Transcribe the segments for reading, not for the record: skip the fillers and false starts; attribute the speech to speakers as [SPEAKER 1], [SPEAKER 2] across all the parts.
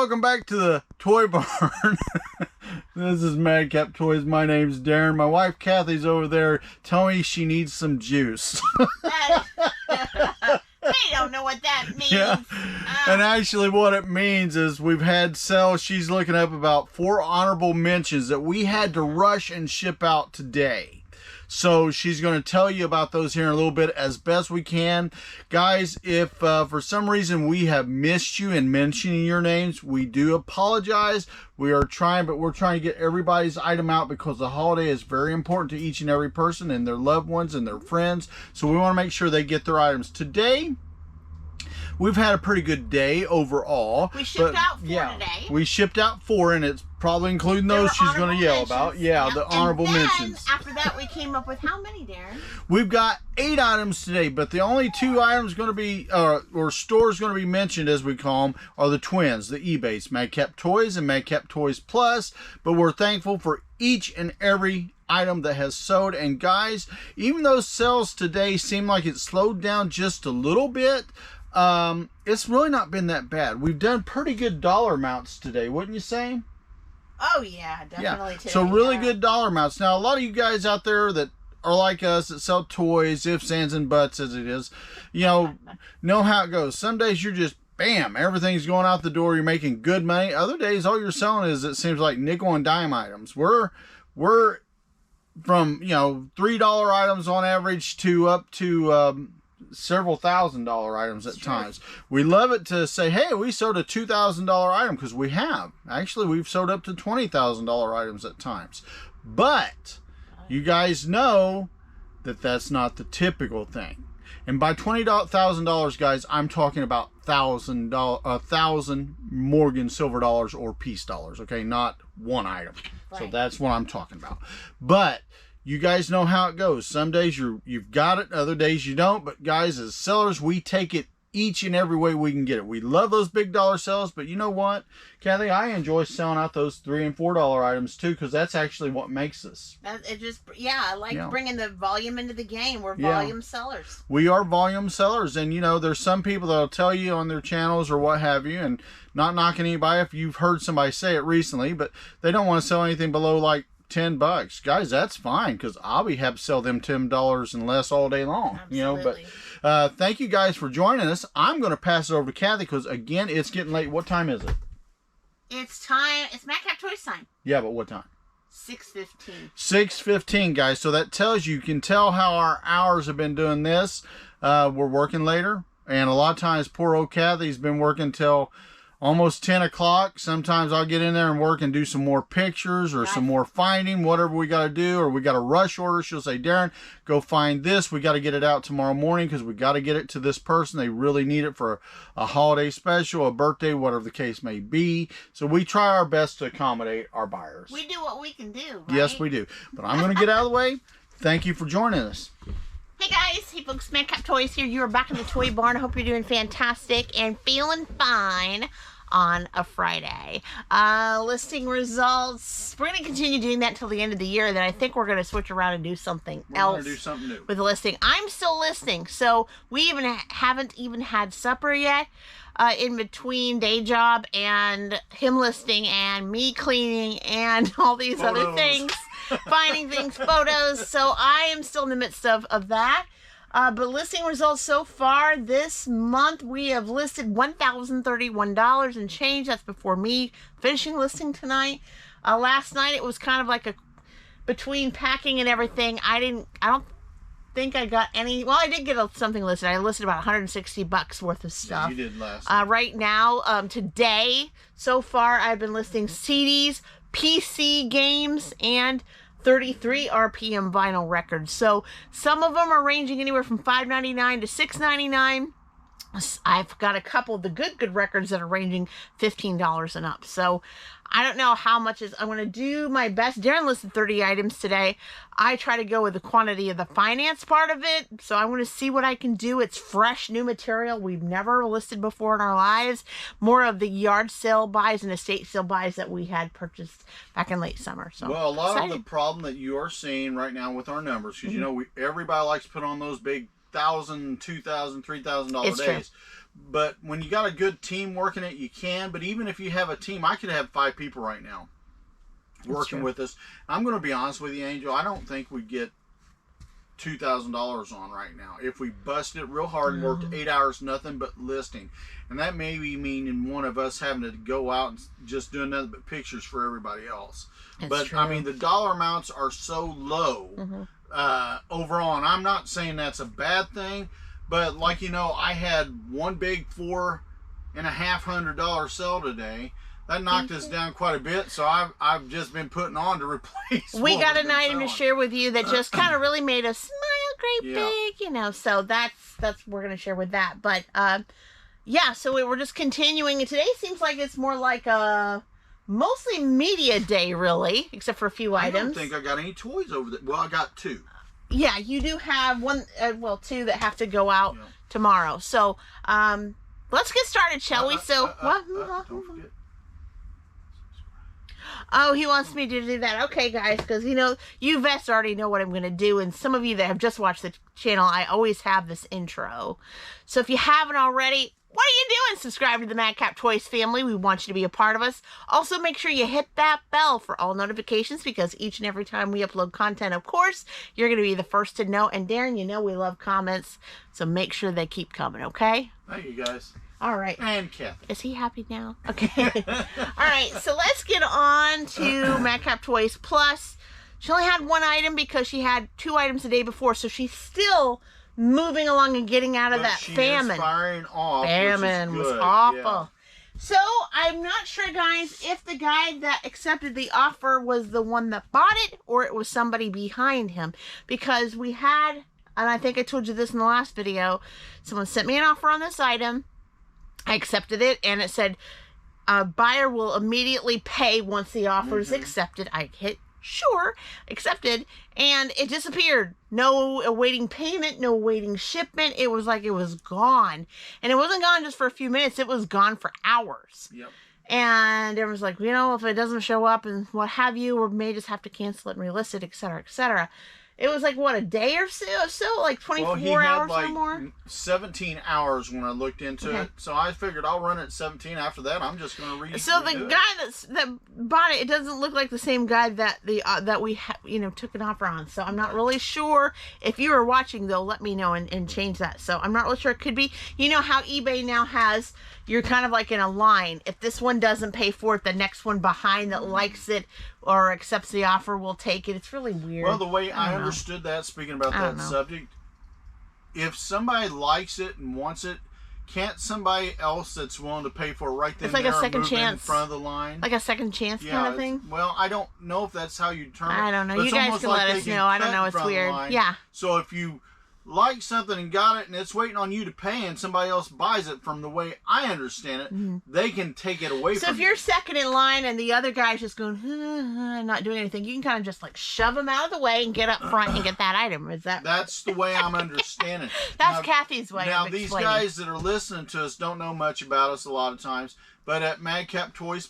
[SPEAKER 1] welcome back to the Toy Barn. This is Madcap Toys. My name's Darren. My wife Kathy's over there telling me she needs some juice.
[SPEAKER 2] They don't know what that means.
[SPEAKER 1] Yeah. And actually what it means is we've had sales. She's looking up about 4 honorable mentions that we had to rush and ship out today. So she's going to tell you about those here in a little bit as best we can. Guys, if for some reason we have missed you in mentioning your names, we do apologize. We are trying, but we're trying to get everybody's item out because the holiday is very important to each and every person and their loved ones and their friends. So we want to make sure they get their items. Today, we've had a pretty good day overall.
[SPEAKER 2] We shipped out 4 today.
[SPEAKER 1] We shipped out 4, and it's probably including those she's going to yell about. Yeah, the honorable mentions.
[SPEAKER 2] After that, we came up with how many, Darren?
[SPEAKER 1] We've got 8 items today, but the only 2 items going to be, or stores going to be mentioned, as we call them, are the twins, the eBays, Madcap Toys and Madcap Toys Plus. But we're thankful for each and every item that has sold. And guys, even though sales today seem like it slowed down just a little bit, it's really not been that bad. We've done pretty good dollar amounts today, wouldn't you say?
[SPEAKER 2] Oh yeah, definitely.
[SPEAKER 1] Yeah.
[SPEAKER 2] Today,
[SPEAKER 1] So really good dollar amounts. Now, a lot of you guys out there that are like us that sell toys, ifs, ands, and buts as it is, you know how it goes. Some days you're just, bam, everything's going out the door. You're making good money. Other days, all you're selling is, it seems like, nickel and dime items. We're from, $3 items on average to up to, several $1,000 items at times. We love it to say, hey, we sold a $2,000 item, because we have. Actually, we've sold up to $20,000 items at times. But you guys know that that's not the typical thing. And by $20,000, guys, I'm talking about $1,000 Morgan silver dollars or peace dollars, okay? Not one item. Right. So that's what I'm talking about. But you guys know how it goes. Some days you've got it, other days you don't. But guys, as sellers, we take it each and every way we can get it. We love those big dollar sales, but you know what, Kathy? I enjoy selling out those $3 and $4 items too, because that's actually what makes us.
[SPEAKER 2] I like bringing the volume into the game. We're volume sellers.
[SPEAKER 1] We are volume sellers, and there's some people that'll tell you on their channels or what have you, and not knocking anybody if you've heard somebody say it recently, but they don't want to sell anything below like $10. Guys, that's fine, because I'll be happy to sell them $10 and less all day long.
[SPEAKER 2] Absolutely.
[SPEAKER 1] But thank you guys for joining us. I'm going to pass it over to Kathy, because again, it's getting late. What time is it?
[SPEAKER 2] It's Madcap Toys time.
[SPEAKER 1] Yeah, but what time?
[SPEAKER 2] 6:15.
[SPEAKER 1] 6:15, guys. So that tells you can tell how our hours have been doing this. We're working later, and a lot of times poor old Kathy's been working till almost 10 o'clock. Sometimes I'll get in there and work and do some more pictures or some more finding, whatever we got to do, or we got a rush order. She'll say, Darren, go find this. We got to get it out tomorrow morning because we got to get it to this person. They really need it for a holiday special, a birthday, whatever the case may be. So we try our best to accommodate our buyers.
[SPEAKER 2] We do what we can do, right?
[SPEAKER 1] Yes, we do. But I'm going to get out of the way. Thank you for joining us.
[SPEAKER 2] Hey guys, hey folks, Madcap Toys here. You are back in the Toy Barn. I hope you're doing fantastic and feeling fine on a Friday. Listing results. We're going to continue doing that till the end of the year. Then I think we're going to switch around and do something else.
[SPEAKER 1] We're going to do something new
[SPEAKER 2] with the listing. I'm still listing, so we haven't even had supper yet. In between day job and him listing and me cleaning and all these other things. Finding things, photos. So I am still in the midst of that. But listing results so far this month, we have listed $1,031 and change. That's before me finishing listing tonight. Last night it was kind of like between packing and everything. I don't think I got any. Well, I did get something listed. I listed about $160 worth of stuff.
[SPEAKER 1] Yeah, you did last.
[SPEAKER 2] Right now, today so far, I've been listing CDs, PC games, and 33 RPM vinyl records. So some of them are ranging anywhere from $5.99 to $6.99. I've got a couple of the good records that are ranging $15 and up. So I don't know how much I'm going to do my best. Darren listed 30 items today. I try to go with the quantity of the finance part of it. So I want to see what I can do. It's fresh, new material we've never listed before in our lives. More of the yard sale buys and estate sale buys that we had purchased back in late summer. So
[SPEAKER 1] well, a lot of the problem that you are seeing right now with our numbers, because everybody likes to put on those big $1,000, $2,000, $3,000 days. True. But when you got a good team working it, you can. But even if you have a team, I could have 5 people right now working with us. I'm going to be honest with you, Angel. I don't think we'd get $2,000 on right now if we busted it real hard and worked 8 hours, nothing but listing. And that may be meaning one of us having to go out and just do nothing but pictures for everybody else. But I mean, the dollar amounts are so low overall, and I'm not saying that's a bad thing, but like, you know, I had one big $4,500 sale today. That knocked us down quite a bit, so I've just been putting on to replace.
[SPEAKER 2] We got an item to share with you that just kind of really made us smile great big, you know. So that's we're gonna share with that. But yeah, so we're just continuing. And today seems like it's more like a mostly media day, really, except for a few items.
[SPEAKER 1] I don't think I got any toys over there. Well, I got 2.
[SPEAKER 2] Yeah, you do have one. Well, 2 that have to go out tomorrow. So let's get started, shall we? So what?
[SPEAKER 1] Don't forget.
[SPEAKER 2] Oh, he wants me to do that. Okay, guys, because, you know, you vets already know what I'm going to do. And some of you that have just watched the channel, I always have this intro. So if you haven't already, what are you doing? Subscribe to the Madcap Toys family. We want you to be a part of us. Also, make sure you hit that bell for all notifications, because each and every time we upload content, of course, you're going to be the first to know. And Daren, you know we love comments, so make sure they keep coming, okay?
[SPEAKER 1] Thank you, guys.
[SPEAKER 2] All right.
[SPEAKER 1] And Kathy.
[SPEAKER 2] Is he happy now? Okay. All right. So let's get on to Madcap Toys Plus. She only had 1 item because she had 2 items the day before. So she's still moving along and getting out of that famine.
[SPEAKER 1] Is firing off,
[SPEAKER 2] famine was awful. Yeah. So I'm not sure, guys, if the guy that accepted the offer was the one that bought it or it was somebody behind him. Because we had, and I think I told you this in the last video, someone sent me an offer on this item. I accepted it, and it said, buyer will immediately pay once the offer is accepted. I hit sure, accepted, and it disappeared. No awaiting payment, no awaiting shipment. It was like it was gone. And it wasn't gone just for a few minutes. It was gone for hours. Yep. And it was like, you know, if it doesn't show up and what have you, we may just have to cancel it and relist it, etc., etc. It was like, what, a day or so, like 24 hours or more?
[SPEAKER 1] 17 hours when I looked into it. So I figured I'll run it 17. After that, I'm just going to read it.
[SPEAKER 2] So the guy that bought it, it doesn't look like the same guy that that we took an offer on. So I'm not really sure. If you were watching, though, let me know and change that. So I'm not really sure. It could be, you know how eBay now has, you're kind of like in a line. If this one doesn't pay for it, the next one behind that likes it or accepts the offer will take it. It's really weird.
[SPEAKER 1] Well, the way I understood that, speaking about that subject, if somebody likes it and wants it, can't somebody else that's willing to pay for it right then
[SPEAKER 2] it's like a second chance
[SPEAKER 1] in front of the line?
[SPEAKER 2] Like a second chance kind of thing?
[SPEAKER 1] Well, I don't know if that's how you determine it.
[SPEAKER 2] I don't know. You guys can let us know. I don't know. It's weird. Yeah.
[SPEAKER 1] So if you like something and got it and it's waiting on you to pay and somebody else buys it, from the way I understand it, they can take it away from you.
[SPEAKER 2] So if you're second in line and the other guy's just going, not doing anything, you can kind of just like shove him out of the way and get up front and get that item. Is that
[SPEAKER 1] That's the way I'm understanding.
[SPEAKER 2] That's Kathy's way
[SPEAKER 1] Now,
[SPEAKER 2] of
[SPEAKER 1] these guys that are listening to us don't know much about us a lot of times, but at Madcap Toys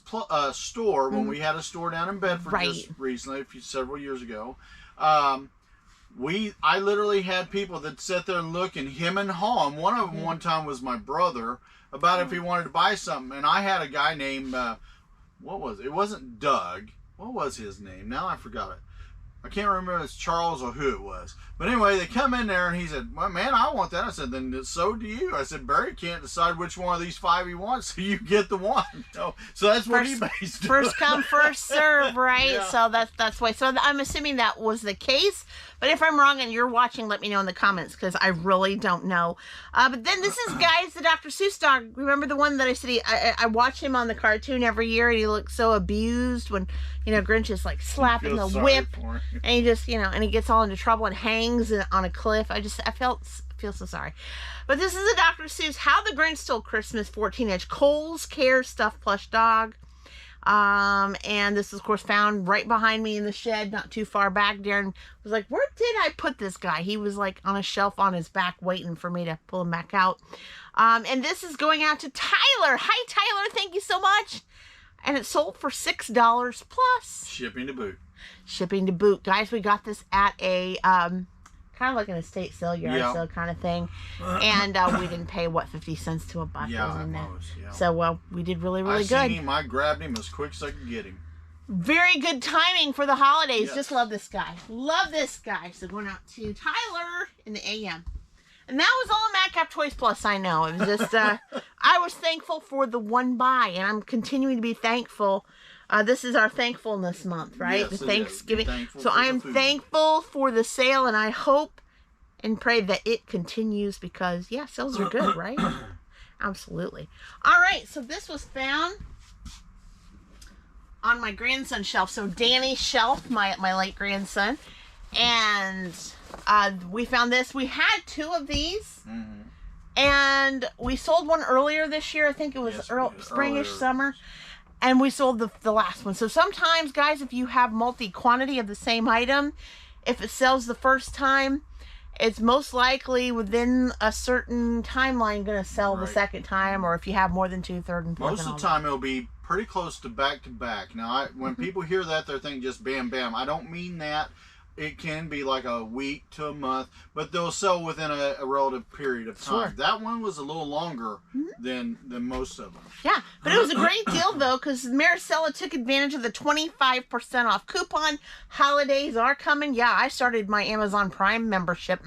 [SPEAKER 1] store, when we had a store down in Bedford just recently, several years ago, I literally had people that sit there and look and hem and haw. And one of them one time was my brother, about if he wanted to buy something. And I had a guy named, what was it? It wasn't Doug. What was his name? Now I forgot it. I can't remember if it's Charles or who it was. But anyway, they come in there and he said, well, man, I want that. I said, then so do you. I said, Barry can't decide which one of these 5 he wants, so you get the one. So that's what eBay's doing.
[SPEAKER 2] First come, first serve, right? Yeah. So that's why. So I'm assuming that was the case. But if I'm wrong and you're watching, let me know in the comments, because I really don't know. But then this is, guys, the Dr. Seuss dog. Remember the one that I said I watch him on the cartoon every year, and he looks so abused when, Grinch is like slapping the whip, and he just, and he gets all into trouble and hangs on a cliff. I feel so sorry. But this is a Dr. Seuss How the Grinch Stole Christmas 14-inch Kohl's Care stuffed plush dog. And this is, of course, found right behind me in the shed, not too far back. Daren was like, where did I put this guy? He was like on a shelf on his back waiting for me to pull him back out. And this is going out to Tyler. Hi, Tyler. Thank you so much. And it sold for $6 plus.
[SPEAKER 1] Shipping to boot.
[SPEAKER 2] Shipping to boot. Guys, we got this at a kind of like an estate sale, yard
[SPEAKER 1] Yeah.
[SPEAKER 2] sale kind of thing. And we didn't pay, what, 50 cents to a buck was in there.
[SPEAKER 1] Yeah.
[SPEAKER 2] So, well, we did really, really good.
[SPEAKER 1] I seen him, I grabbed him as quick as I could get him.
[SPEAKER 2] Very good timing for the holidays.
[SPEAKER 1] Yes.
[SPEAKER 2] Just love this guy. Love this guy. So going out to Tyler in the AM. And that was all Madcap Toys Plus, I know. It was just, I was thankful for the one buy, and I'm continuing to be thankful. This is our thankfulness month, right?
[SPEAKER 1] Yes,
[SPEAKER 2] the Thanksgiving. So I am
[SPEAKER 1] food.
[SPEAKER 2] thankful for the sale, and I hope and pray that it continues because, yeah, sales are good, right? Absolutely. All right, so this was found on my grandson's shelf. So Danny's shelf, my late grandson. And we found this. We had 2 of these. Mm-hmm. And we sold one earlier this year. I think it was springish, summer. And we sold the last one. So sometimes, guys, if you have multi-quantity of the same item, if it sells the first time, it's most likely within a certain timeline going to sell the second time. Or if you have more than 2, third, and fourth.
[SPEAKER 1] Most of the time, it'll be pretty close to back to back. Now, when people hear that, they're thinking just bam, bam. I don't mean that. It can be like a week to a month, but they'll sell within a relative period of time. Sure. That one was a little longer than most of them.
[SPEAKER 2] Yeah, but it was a great deal, though, because Maricela took advantage of the 25% off coupon. Holidays are coming. Yeah, I started my Amazon Prime membership,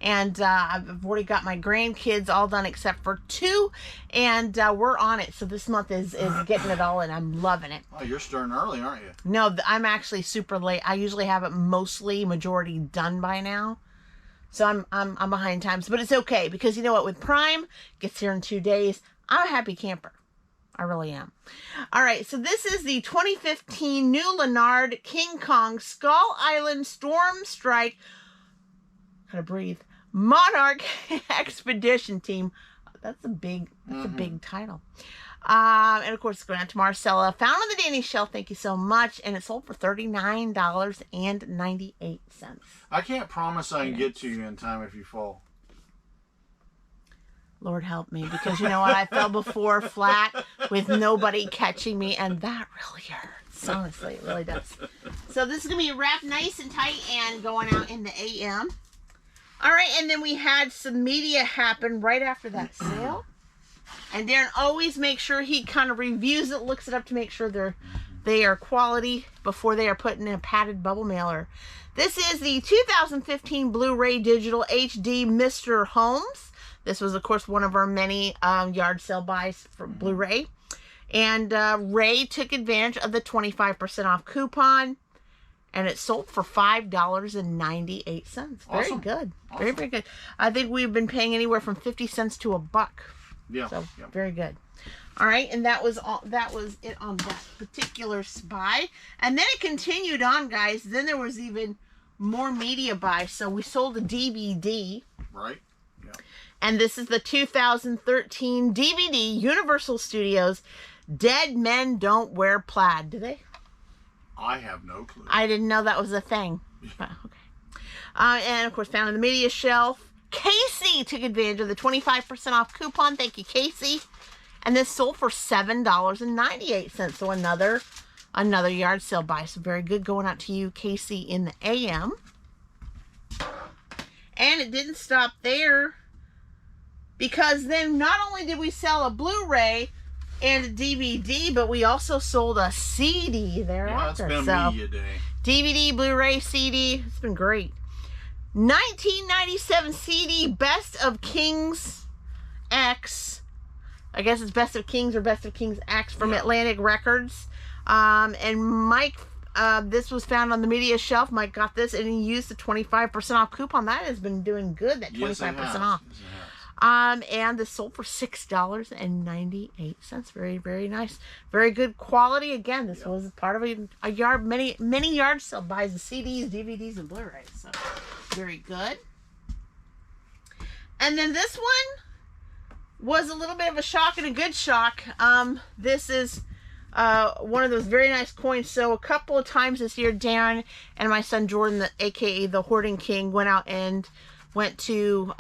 [SPEAKER 2] and I've already got my grandkids all done except for 2, and we're on it. So this month is getting it all, and I'm loving it.
[SPEAKER 1] Oh, you're starting early, aren't you?
[SPEAKER 2] No, I'm actually super late. I usually have it majority done by now. So I'm behind times, but it's okay because you know what? With Prime, gets here in 2 days. I'm a happy camper. I really am. All right, so this is the 2015 new Leonard King Kong Skull Island Storm Strike. Gotta breathe. Monarch Expedition Team. That's a big title. And of course, it's going out to Marcella. Found on the Danny shelf. Thank you so much. And it sold for $39.98.
[SPEAKER 1] I can't promise I can get to you in time if you fall.
[SPEAKER 2] Lord help me, because you know what? I fell before flat with nobody catching me, and that really hurts. Honestly, it really does. So this is going to be wrapped nice and tight and going out in the AM. All right, and then we had some media happen right after that sale. And Daren always makes sure he kind of reviews it, looks it up to make sure they are quality before they are put in a padded bubble mailer. This is the 2015 Blu-ray Digital HD Mr. Holmes. This was, of course, one of our many yard sale buys for Blu-ray. And Ray took advantage of the 25% off coupon. And it sold for $5.98. Very
[SPEAKER 1] awesome.
[SPEAKER 2] Good.
[SPEAKER 1] Awesome.
[SPEAKER 2] Very, very good. I think we've been paying anywhere from 50 cents to $1.
[SPEAKER 1] Yeah.
[SPEAKER 2] So very good. All right, and that was all. That was it on that particular buy. And then it continued on, guys. Then there was even more media buys. So we sold a DVD.
[SPEAKER 1] Right. Yeah.
[SPEAKER 2] And this is the 2013 DVD Universal Studios Dead Men Don't Wear Plaid. Do they?
[SPEAKER 1] I have no clue.
[SPEAKER 2] I didn't know that was a thing. But, okay. And of course, found on the media shelf. Casey took advantage of the 25% off coupon. Thank you, Casey. And this sold for $7.98. So another yard sale buy. So very good going out to you, Casey, in the AM. And it didn't stop there, because then not only did we sell a Blu-ray and a DVD, but we also sold a CD thereafter.
[SPEAKER 1] Yeah, it's been a media day.
[SPEAKER 2] DVD, Blu-ray, CD. It's been great. 1997 CD Best of Kings X. I guess it's Best of Kings or Best of Kings X from Atlantic Records. And Mike, this was found on the media shelf. Mike got this and he used the 25% off coupon. That has been doing good, that 25% off.
[SPEAKER 1] Yes,
[SPEAKER 2] And this sold for $6.98. Very, very nice. Very good quality. Again, this was part of a yard, many yard sale buys of CDs, DVDs, and Blu-rays. So very good. And then this one was a little bit of a shock and a good shock. This is one of those very nice coins. So a couple of times this year, Daren and my son Jordan, aka the Hoarding King, went out and went to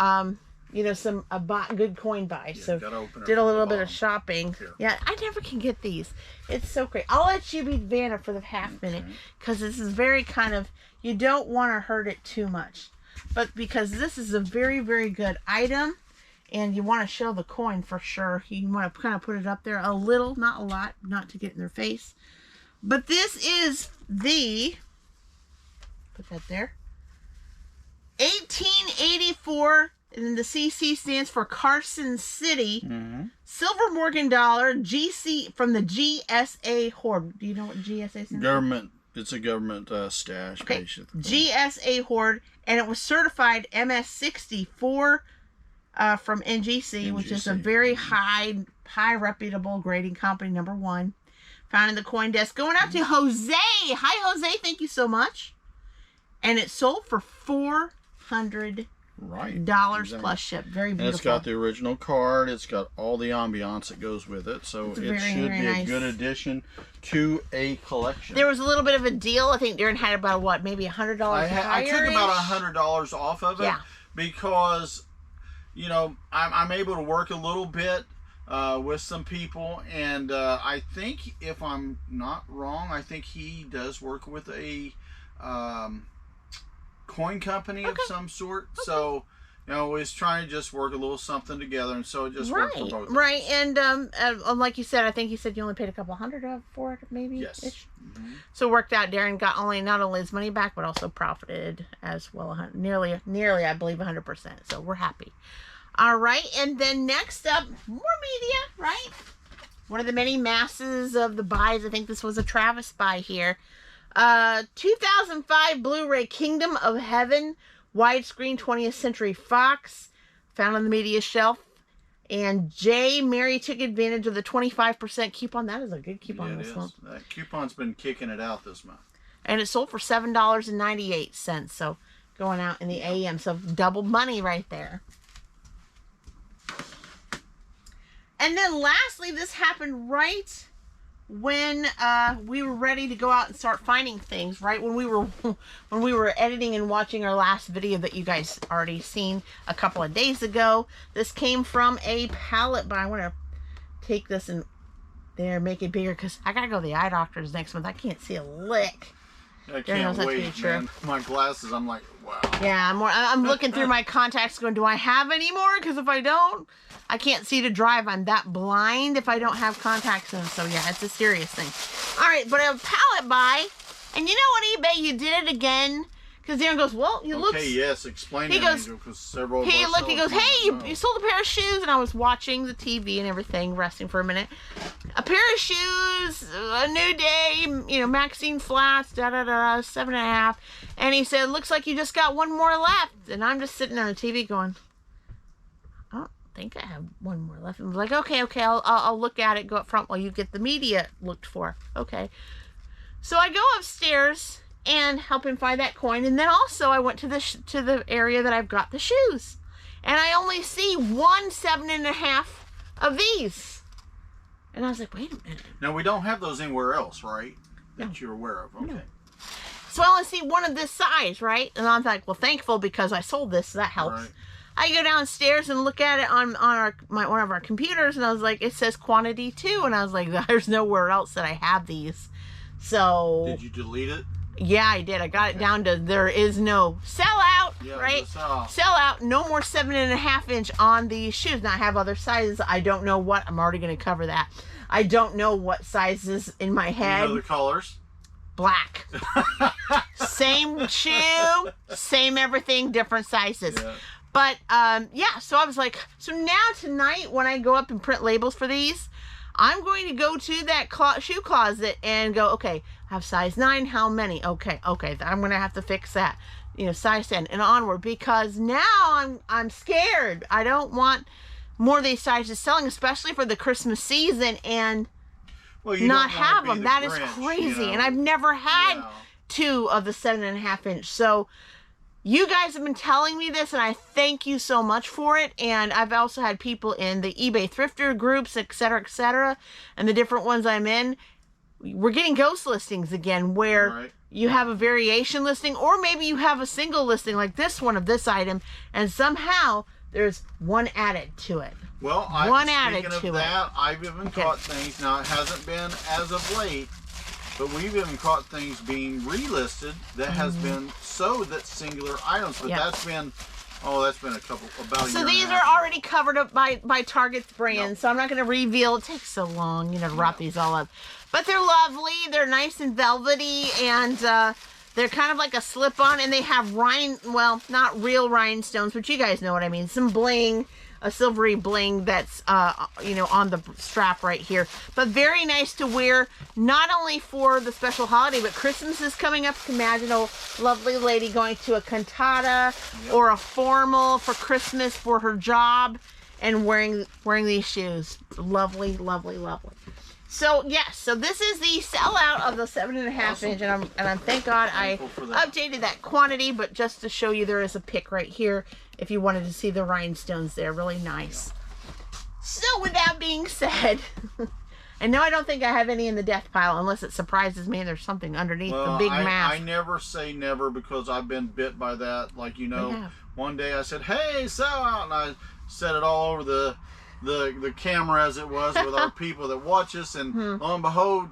[SPEAKER 2] some good coin buy. So did a little bit of shopping. Here. Yeah, I never can get these. It's so great. I'll let you be Vanna for the half minute, because this is very kind of, you don't want to hurt it too much. but because this is a very, very good item, and you want to show the coin for sure. You want to kind of put it up there a little, not a lot, not to get in their face. But this is the, put that there, 1884, and the CC stands for Carson City. Silver Morgan dollar, GC, from the GSA Hoard. Do you know what GSA stands for?
[SPEAKER 1] Government. It's a government stash.
[SPEAKER 2] Okay.
[SPEAKER 1] Basically.
[SPEAKER 2] GSA Hoard, and it was certified MS64 from NGC, which is a very high reputable grading company, #1. Found in the coin desk. Going out to Jose. Hi, Jose. Thank you so much. And it sold for $400 plus ship. Very beautiful.
[SPEAKER 1] And it's got the original card. It's got all the ambiance that goes with it. So it should be a good addition to a collection.
[SPEAKER 2] There was a little bit of a deal. I think Daren had about, what, maybe $100 higher.
[SPEAKER 1] I took about $100 off of it because, you know, I'm able to work a little bit with some people, and I think, if I'm not wrong, I think he does work with a coin company of some sort. So, you know, he's trying to just work a little something together, and so it just worked for both.
[SPEAKER 2] Right, and like you said, I think you said you only paid a couple $100 for it, maybe.
[SPEAKER 1] Yes.
[SPEAKER 2] So it worked out. Daren got not only his money back, but also profited as well, nearly, I believe, 100%. So we're happy. All right, and then next up, more media, right? One of the many masses of the buys. I think this was a Travis buy here. 2005 Blu-ray Kingdom of Heaven, widescreen 20th Century Fox, found on the media shelf. And Mary took advantage of the 25% coupon. That is a good coupon this month.
[SPEAKER 1] That coupon's been kicking it out this month. And
[SPEAKER 2] it sold for $7.98. So going out in the AM. So double money right there. And then lastly, this happened right when we were ready to go out and start finding things, right? When we were editing and watching our last video that you guys already seen a couple of days ago. This came from a pallet buy. I want to take this and there, make it bigger, because I got to go to the eye doctor's next month. I can't see a lick.
[SPEAKER 1] I can't wait, man. My glasses, I'm like, wow.
[SPEAKER 2] Yeah, I'm looking through my contacts going, do I have any more? Because if I don't, I can't see to drive. I'm that blind if I don't have contacts in. So yeah, it's a serious thing. All right, but a pallet buy. And you know what, eBay, you did it again. Because Daren goes, well, you look.
[SPEAKER 1] Okay, yes, explain
[SPEAKER 2] he
[SPEAKER 1] it.
[SPEAKER 2] Goes,
[SPEAKER 1] because several
[SPEAKER 2] he
[SPEAKER 1] of us
[SPEAKER 2] looked, he goes, hey, you sold a pair of shoes. And I was watching the TV and everything, resting for a minute. A pair of shoes, a new day, you know, Maxine flats, 7.5. And he said, looks like you just got one more left. And I'm just sitting on the TV going, I don't think I have one more left. And I was like, okay, I'll look at it, go up front while you get the media looked for. Okay. So I go upstairs and help him find that coin. And then also I went to the area that I've got the shoes. And I only see 1 7.5 of these. And I was like, wait a minute.
[SPEAKER 1] Now, we don't have those anywhere else, right? That you're aware of. Okay.
[SPEAKER 2] No. So I only see one of this size, right? And I'm like, well, thankful because I sold this, so that helps. Right. I go downstairs and look at it on one of our computers, and I was like, it says quantity 2. And I was like, there's nowhere else that I have these. So.
[SPEAKER 1] Did you delete it?
[SPEAKER 2] Yeah, I did. I got it down to there is no sellout, right? Sellout. No more 7.5 inch on these shoes. Now I have other sizes. I don't know what. I'm already going to cover that. I don't know what sizes in my head.
[SPEAKER 1] You know the colors?
[SPEAKER 2] Black. Same shoe, same everything, different sizes. Yeah. But yeah, so I was like, so now tonight when I go up and print labels for these, I'm going to go to that shoe closet and go, okay, I have size 9, how many? Okay, I'm going to have to fix that. You know, size 10 and onward, because now I'm scared. I don't want more of these sizes selling, especially for the Christmas season, and not have them. That is crazy. You know? And I've never had 2 of the 7.5 inch. So you guys have been telling me this, and I thank you so much for it. And I've also had people in the eBay thrifter groups, etc., and the different ones I'm in. We're getting ghost listings again, where you have a variation listing, or maybe you have a single listing like this one of this item, and somehow there's one added to it.
[SPEAKER 1] Well, speaking of that, I've even caught things. Now, it hasn't been as of late, But we've even caught things being relisted that has been sewed, that's singular items. But that's been, that's been about a year.
[SPEAKER 2] So these are already covered up by Target's brand, so I'm not going to reveal. It takes so long, to wrap these all up. But they're lovely. They're nice and velvety, and they're kind of like a slip-on, and they have not real rhinestones, but you guys know what I mean. Some bling, a silvery bling that's, on the strap right here. But very nice to wear, not only for the special holiday, but Christmas is coming up. You can imagine a lovely lady going to a cantata or a formal for Christmas for her job and wearing these shoes. Lovely, lovely, lovely. So yes, so this is the sellout of the 7.5 inch, and I'm thank God I updated that quantity, but just to show you, there is a pic right here if you wanted to see the rhinestones there. Really nice. So with that being said, and no, I don't think I have any in the death pile unless it surprises me and there's something underneath the big mask.
[SPEAKER 1] I never say never because I've been bit by that. Like, one day I said, hey, sellout, and I said it all over the camera as it was with our people that watch us, and lo and behold,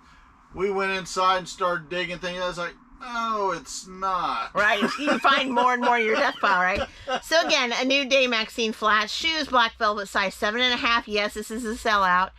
[SPEAKER 1] we went inside and started digging things. I was like, no, it's not.
[SPEAKER 2] Right, you find more and more in your death pile, right? So again, a new day Maxine Flat shoes, black velvet, size 7.5. Yes, this is a sellout.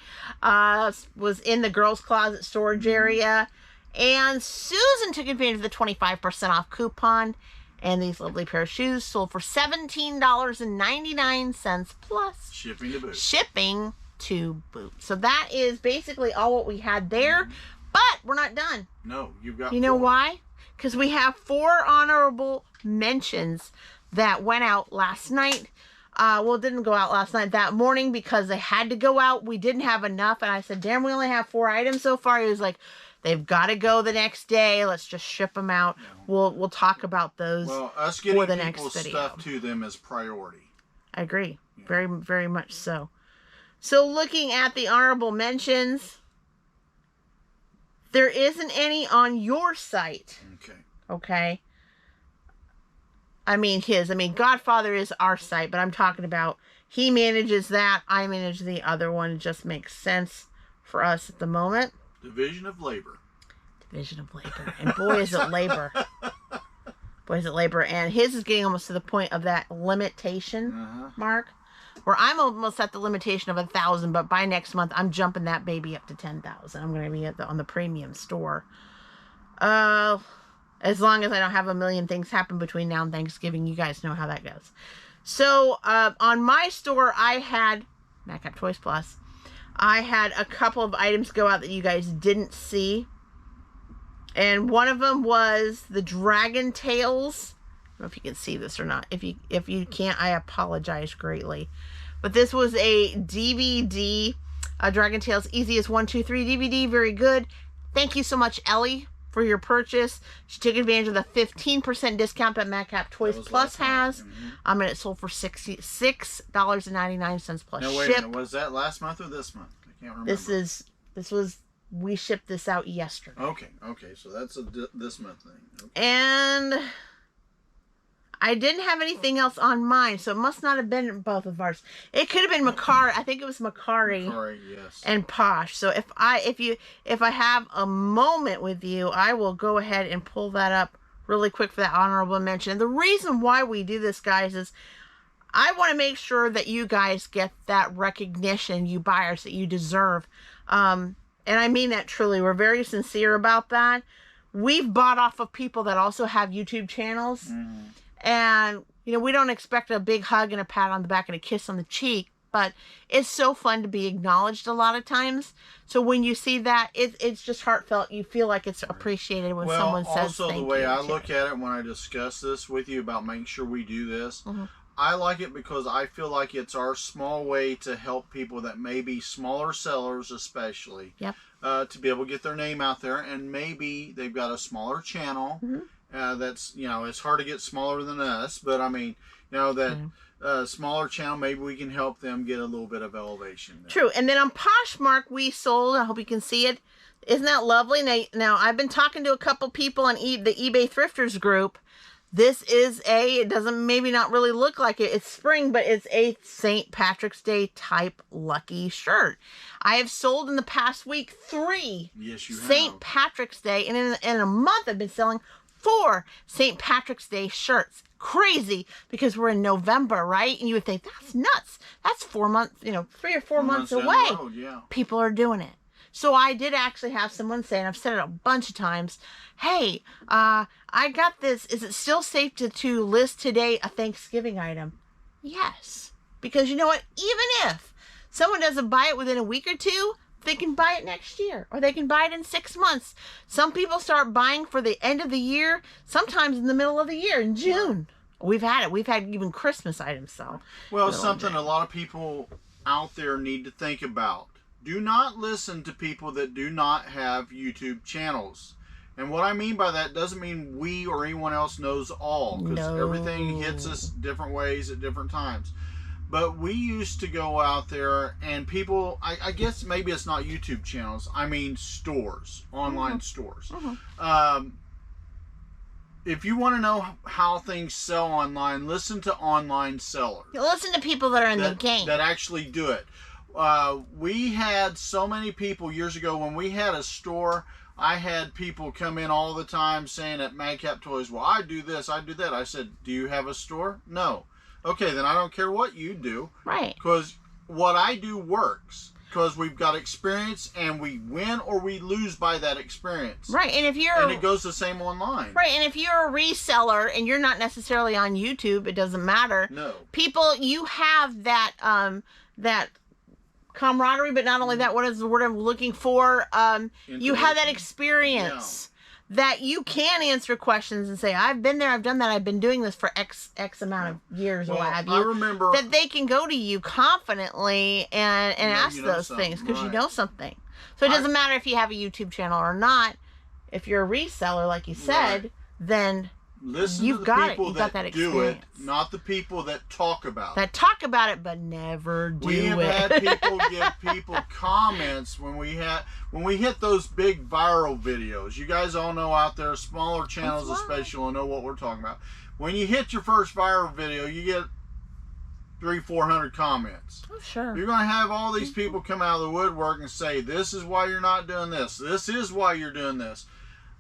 [SPEAKER 2] Was in the girls' closet storage area, and Susan took advantage of the 25% off coupon. And these lovely pair of shoes sold for $17.99 plus
[SPEAKER 1] shipping to boot.
[SPEAKER 2] Shipping to boot. So that is basically all what we had there. But we're not done.
[SPEAKER 1] No, you've got.
[SPEAKER 2] You know why? Because we have 4 honorable mentions that went out last night. It didn't go out last night. That morning, because they had to go out. We didn't have enough, and I said, "Damn, we only have 4 items so far." He was like, they've got to go the next day. Let's just ship them out. We'll talk about those
[SPEAKER 1] us getting
[SPEAKER 2] for the next
[SPEAKER 1] people's
[SPEAKER 2] video.
[SPEAKER 1] Stuff to them is priority.
[SPEAKER 2] I agree. Yeah. Very, very much so. So looking at the honorable mentions, there isn't any on your site. Okay. Godfather is our site, but I'm talking about he manages that. I manage the other one. It just makes sense for us at the moment.
[SPEAKER 1] Division of labor.
[SPEAKER 2] And boy, is it labor. And his is getting almost to the point of that limitation mark, where I'm almost at the limitation of 1,000, but by next month, I'm jumping that baby up to 10,000. I'm going to be on the premium store. As long as I don't have a million things happen between now and Thanksgiving, you guys know how that goes. So, on my store, I had Madcap Toys Plus. I had a couple of items go out that you guys didn't see. And one of them was the Dragon Tales. I don't know if you can see this or not. If you can't, I apologize greatly. But this was a DVD, Dragon Tales Easy as 1, 2, 3 DVD. Very good. Thank you so much, Ellie, for your purchase. She took advantage of the 15% discount that Madcap Toys Plus has. And it sold for $66.99 plus
[SPEAKER 1] ship. Wait a minute. Was that last month or this month? I can't remember.
[SPEAKER 2] We shipped this out yesterday.
[SPEAKER 1] Okay. So that's this month thing. Okay.
[SPEAKER 2] And I didn't have anything else on mine, so it must not have been both of ours. It could have been Macari. I think it was Macari.
[SPEAKER 1] Yes.
[SPEAKER 2] And Posh. So if I have a moment with you, I will go ahead and pull that up really quick for that honorable mention. And the reason why we do this, guys, is I want to make sure that you guys get that recognition, you buyers, that you deserve. And I mean that truly. We're very sincere about that. We've bought off of people that also have YouTube channels. And, we don't expect a big hug and a pat on the back and a kiss on the cheek. But it's so fun to be acknowledged a lot of times. So when you see that, it's just heartfelt. You feel like it's appreciated when someone says thank you. Also,
[SPEAKER 1] the way I look at it when I discuss this with you about making sure we do this, I like it because I feel like it's our small way to help people that may be smaller sellers, especially, to be able to get their name out there. And maybe they've got a smaller channel that's, it's hard to get smaller than us. But, smaller channel, maybe we can help them get a little bit of elevation there.
[SPEAKER 2] True. And then on Poshmark, we sold, I hope you can see it. Isn't that lovely? Now I've been talking to a couple people on the eBay Thrifters group This is it doesn't maybe not really look like it. It's spring, but it's a St. Patrick's Day type lucky shirt. I have sold in the past week 3 St. Patrick's Day, and in a month I've been selling 4 St. Patrick's Day shirts. Crazy, because we're in November, right? And you would think, that's nuts. That's 4 months, 3 or 4 months away.
[SPEAKER 1] Road, yeah.
[SPEAKER 2] People are doing it. So I did actually have someone say, and I've said it a bunch of times, hey, I got this. Is it still safe to list today a Thanksgiving item? Yes. Because you know what? Even if someone doesn't buy it within a week or 2, they can buy it next year, or they can buy it in 6 months. Some people start buying for the end of the year, sometimes in the middle of the year, in June. We've had it. We've had even Christmas items. So,
[SPEAKER 1] well, something a lot of people out there need to think about. Do not listen to people that do not have YouTube channels. And what I mean by that doesn't mean we or anyone else knows all, because everything hits us different ways at different times. But we used to go out there and people, I guess maybe it's not YouTube channels, I mean stores, online stores. If you want to know how things sell online, listen to online sellers.
[SPEAKER 2] Listen to people that are in the game.
[SPEAKER 1] That actually do it. We had so many people years ago when we had a store. I had people come in all the time saying at Madcap Toys, well, I do this, I do that. I said, do you have a store? No. Okay, then I don't care what you do.
[SPEAKER 2] Right.
[SPEAKER 1] Because what I do works. Because we've got experience and we win or we lose by that experience.
[SPEAKER 2] Right. And if you're...
[SPEAKER 1] And it goes the same online.
[SPEAKER 2] Right. And if you're a reseller and you're not necessarily on YouTube, it doesn't matter.
[SPEAKER 1] No.
[SPEAKER 2] People, you have that camaraderie, but not only that, what is the word I'm looking for? You have that experience that you can answer questions and say, I've been there, I've done that, I've been doing this for X amount of years, or what have you.
[SPEAKER 1] I remember
[SPEAKER 2] that they can go to you confidently and ask those things because you know something. So it doesn't matter if you have a YouTube channel or not. If you're a reseller, like you said, then
[SPEAKER 1] listen
[SPEAKER 2] you've
[SPEAKER 1] to the
[SPEAKER 2] got
[SPEAKER 1] people
[SPEAKER 2] it. You've got that
[SPEAKER 1] that do
[SPEAKER 2] experience.
[SPEAKER 1] it, not the people that talk about it.
[SPEAKER 2] That talk about it, but never do
[SPEAKER 1] We have
[SPEAKER 2] it.
[SPEAKER 1] had people give people comments when we hit those big viral videos. You guys all know out there, smaller channels especially, will know what we're talking about. When you hit your first viral video, you get 300-400 comments.
[SPEAKER 2] Oh, sure.
[SPEAKER 1] You're going to have all these people come out of the woodwork and say, this is why you're not doing this. This is why you're doing this.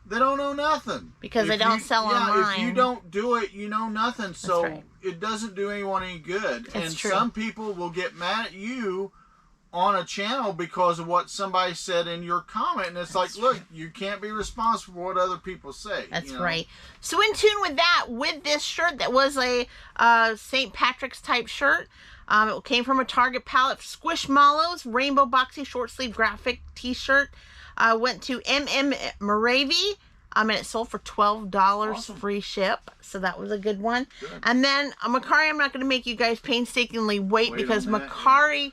[SPEAKER 1] They don't know nothing.
[SPEAKER 2] Because they don't sell online.
[SPEAKER 1] If you don't do it, you know nothing. So it doesn't do anyone any good.
[SPEAKER 2] That's true.
[SPEAKER 1] Some people will get mad at you on a channel because of what somebody said in your comment. And it's like, look, you can't be responsible for what other people say.
[SPEAKER 2] That's right. So in tune with that, with this shirt that was a St. Patrick's type shirt. It came from a Target palette. Squishmallows, rainbow boxy short sleeve graphic t-shirt. Went to MM Moravi, and it sold for $12 free ship. So that was a good one. Good. And then Macari, I'm not going to make you guys painstakingly wait because Macari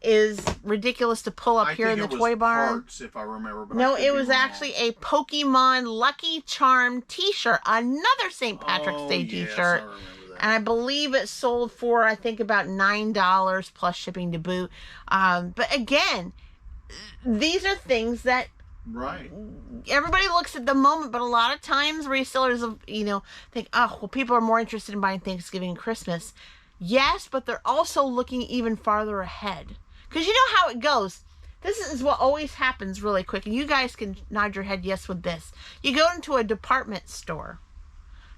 [SPEAKER 2] is ridiculous to pull up here in the toy barn.
[SPEAKER 1] Parts, if I remember. But
[SPEAKER 2] no, it was actually a Pokemon Lucky Charm t-shirt, another St. Patrick's Day t-shirt. And I believe it sold for, I think, about $9 plus shipping to boot. But again, these are things that everybody looks at the moment, but a lot of times resellers, think, oh, well, people are more interested in buying Thanksgiving and Christmas. Yes, but they're also looking even farther ahead. Because you know how it goes. This is what always happens really quick, and you guys can nod your head yes with this. You go into a department store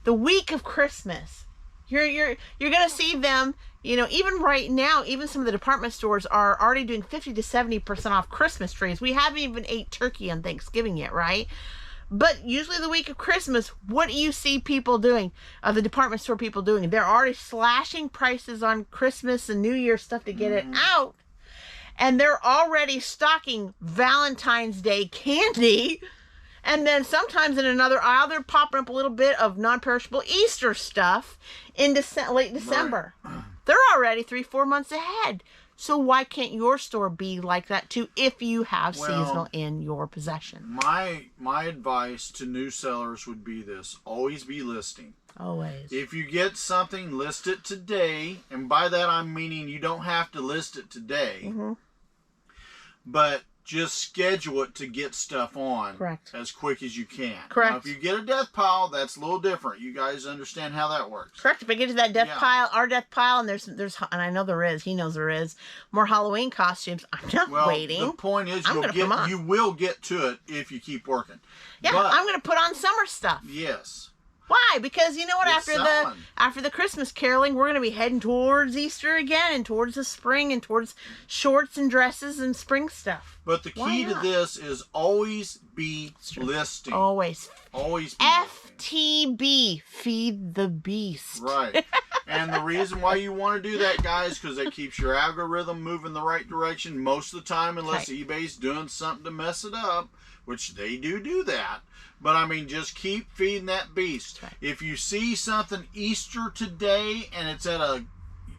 [SPEAKER 2] the week of Christmas. You're gonna see them, even right now, even some of the department stores are already doing 50 to 70% off Christmas trees. We haven't even ate turkey on Thanksgiving yet, right? But usually the week of Christmas, what do you see people doing? The department store people doing? They're already slashing prices on Christmas and New Year stuff to get it out. And they're already stocking Valentine's Day candy. And then sometimes in another aisle, they're popping up a little bit of non-perishable Easter stuff in late December. Right. They're already 3-4 months ahead. So why can't your store be like that too if you have seasonal in your possession?
[SPEAKER 1] My advice to new sellers would be this. Always be listing.
[SPEAKER 2] Always.
[SPEAKER 1] If you get something, list it today. And by that I'm meaning you don't have to list it today. But just schedule it to get stuff on.
[SPEAKER 2] Correct.
[SPEAKER 1] As quick as you can.
[SPEAKER 2] Correct.
[SPEAKER 1] Now, if you get a death pile, that's a little different. You guys understand how that works.
[SPEAKER 2] Correct. If I get to that death pile, our death pile, and there's, and I know there is, he knows there is, more Halloween costumes, I'm not waiting.
[SPEAKER 1] The point is, you will get to it if you keep working.
[SPEAKER 2] Yeah, but I'm going to put on summer stuff.
[SPEAKER 1] Yes.
[SPEAKER 2] Why? Because you know what? After the Christmas caroling, we're going to be heading towards Easter again, and towards the spring, and towards shorts and dresses and spring stuff.
[SPEAKER 1] But the key to this is always be listing.
[SPEAKER 2] Always.
[SPEAKER 1] Always be
[SPEAKER 2] FTB, feed the beast.
[SPEAKER 1] Right. And the reason why you want to do that, guys, because that keeps your algorithm moving the right direction most of the time, unless eBay's doing something to mess it up, which they do that. But, I mean, just keep feeding that beast.
[SPEAKER 2] Right.
[SPEAKER 1] If you see something Easter today and it's at a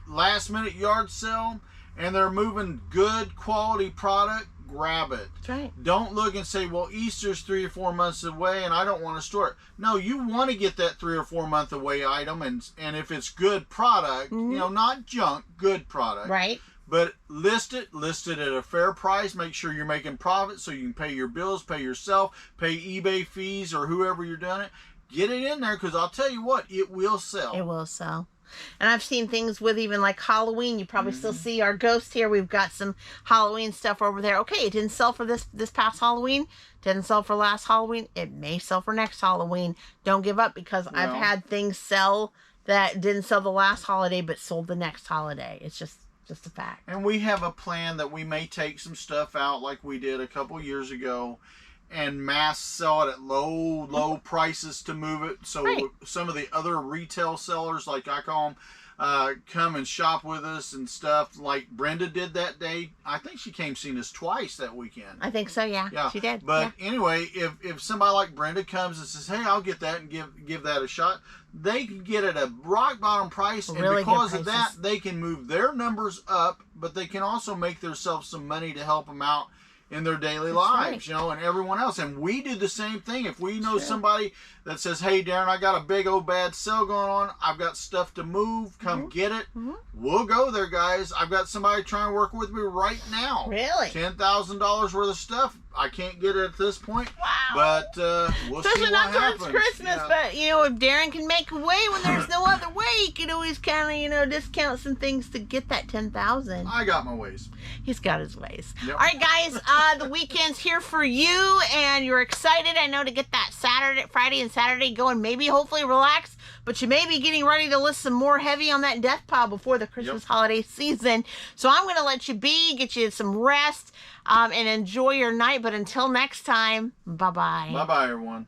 [SPEAKER 1] last-minute yard sale and they're moving good quality product, grab it.
[SPEAKER 2] That's right.
[SPEAKER 1] Don't look and say, well, Easter's 3 or 4 months away and I don't want to store it. No, you want to get that 3 or 4 month away item, and if it's good product, you know, not junk, good product.
[SPEAKER 2] Right.
[SPEAKER 1] But list it at a fair price. Make sure you're making profit so you can pay your bills, pay yourself, pay eBay fees or whoever you're doing it. Get it in there, because I'll tell you what, it will sell.
[SPEAKER 2] It will sell. And I've seen things with even like Halloween. You probably still see our ghost here. We've got some Halloween stuff over there. Okay, it didn't sell for this past Halloween. Didn't sell for last Halloween. It may sell for next Halloween. Don't give up, because I've had things sell that didn't sell the last holiday but sold the next holiday. It's just a fact.
[SPEAKER 1] And we have a plan that we may take some stuff out like we did a couple years ago and mass sell it at low prices to move it. So some of the other retail sellers, like I call them, come and shop with us and stuff. Like Brenda did that day. I think she came seen us twice that weekend.
[SPEAKER 2] I think so, yeah. She did.
[SPEAKER 1] But anyway, if somebody like Brenda comes and says, hey, I'll get that and give that a shot, they can get it at a rock bottom price, and because of that, they can move their numbers up, but they can also make themselves some money to help them out in their daily lives, you know, and everyone else. And we do the same thing. If we know somebody that says, hey, Daren, I got a big old bad sale going on, I've got stuff to move, come get it, we'll go there, guys. I've got somebody trying to work with me right now.
[SPEAKER 2] Really?
[SPEAKER 1] $10,000 worth of stuff. I can't get it at this point. Wow. But we'll
[SPEAKER 2] Especially
[SPEAKER 1] see what
[SPEAKER 2] not
[SPEAKER 1] happens.
[SPEAKER 2] towards Christmas, but, you know, if Daren can make a way when there's no other way, he could always kind of, you know, discount some things to get that $10,000.
[SPEAKER 1] I got my ways.
[SPEAKER 2] He's got his ways.
[SPEAKER 1] Yep.
[SPEAKER 2] All right, guys, the weekend's here for you, and you're excited, I know, to get that Friday and Saturday going, maybe hopefully relax, but you may be getting ready to list some more heavy on that death pile before the Christmas holiday season. So I'm going to let you be, get you some rest, and enjoy your night. But until next time, bye-bye.
[SPEAKER 1] Bye-bye, everyone.